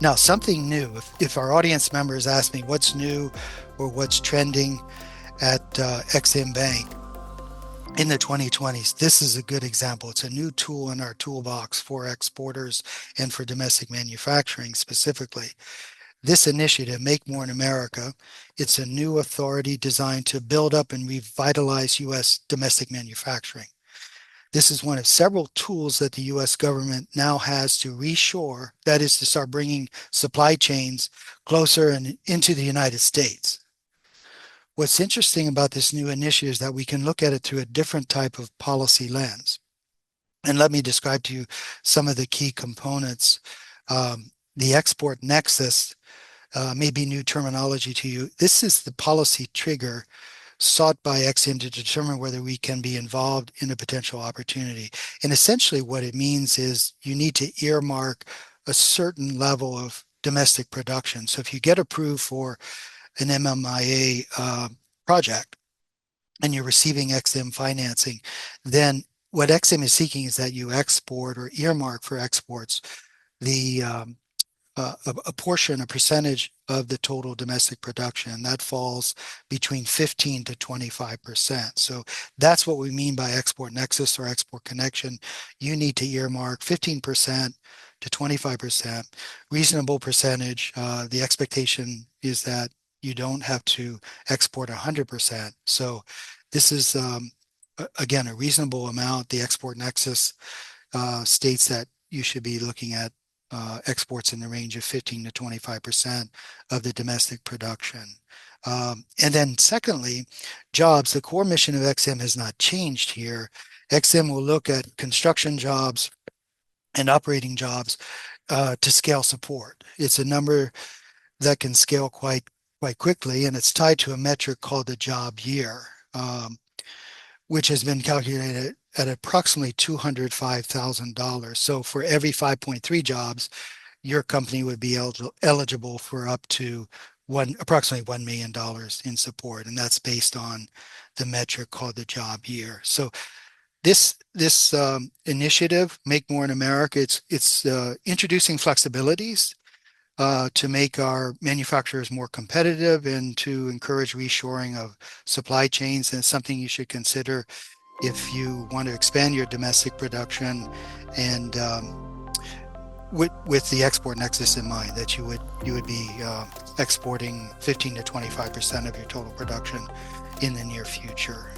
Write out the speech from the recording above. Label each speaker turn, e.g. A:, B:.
A: Now, something new, if our audience members ask me what's new or what's trending at EXIM Bank in the 2020s, this is a good example. It's a new tool in our toolbox for exporters and for domestic manufacturing specifically. This initiative, Make More in America, it's a new authority designed to build up and revitalize U.S. domestic manufacturing. This is one of several tools that the US government now has to reshore, that is to start bringing supply chains closer and into the United States. What's interesting about this new initiative is that we can look at it through a different type of policy lens. And let me describe to you some of the key components. The export nexus may be new terminology to you. This is the policy trigger sought by EXIM to determine whether we can be involved in a potential opportunity. And essentially what it means is you need to earmark a certain level of domestic production. So if you get approved for an MMIA project and you're receiving EXIM financing, then what EXIM is seeking is that you export or earmark for exports the a portion, a percentage of the total domestic production that falls between 15 to 25%. So that's what we mean by export nexus or export connection. You need to earmark 15% to 25%, reasonable percentage. The expectation is that you don't have to export 100%. So this is, again, a reasonable amount. The export nexus states that you should be looking at exports in the range of 15 to 25% of the domestic production. And then secondly, jobs. The core mission of EXIM has not changed here. EXIM will look at construction jobs and operating jobs to scale support. It's a number that can scale quite quickly, and it's tied to a metric called the job year, which has been calculated at approximately $205,000. So for every 5.3 jobs, your company would be eligible for up to approximately $1 million in support. And that's based on the metric called the job year. So this initiative, Make More in America, it's introducing flexibilities to make our manufacturers more competitive and to encourage reshoring of supply chains. And it's something you should consider if you want to expand your domestic production, and with the export nexus in mind, that you would be exporting 15 to 25% of your total production in the near future.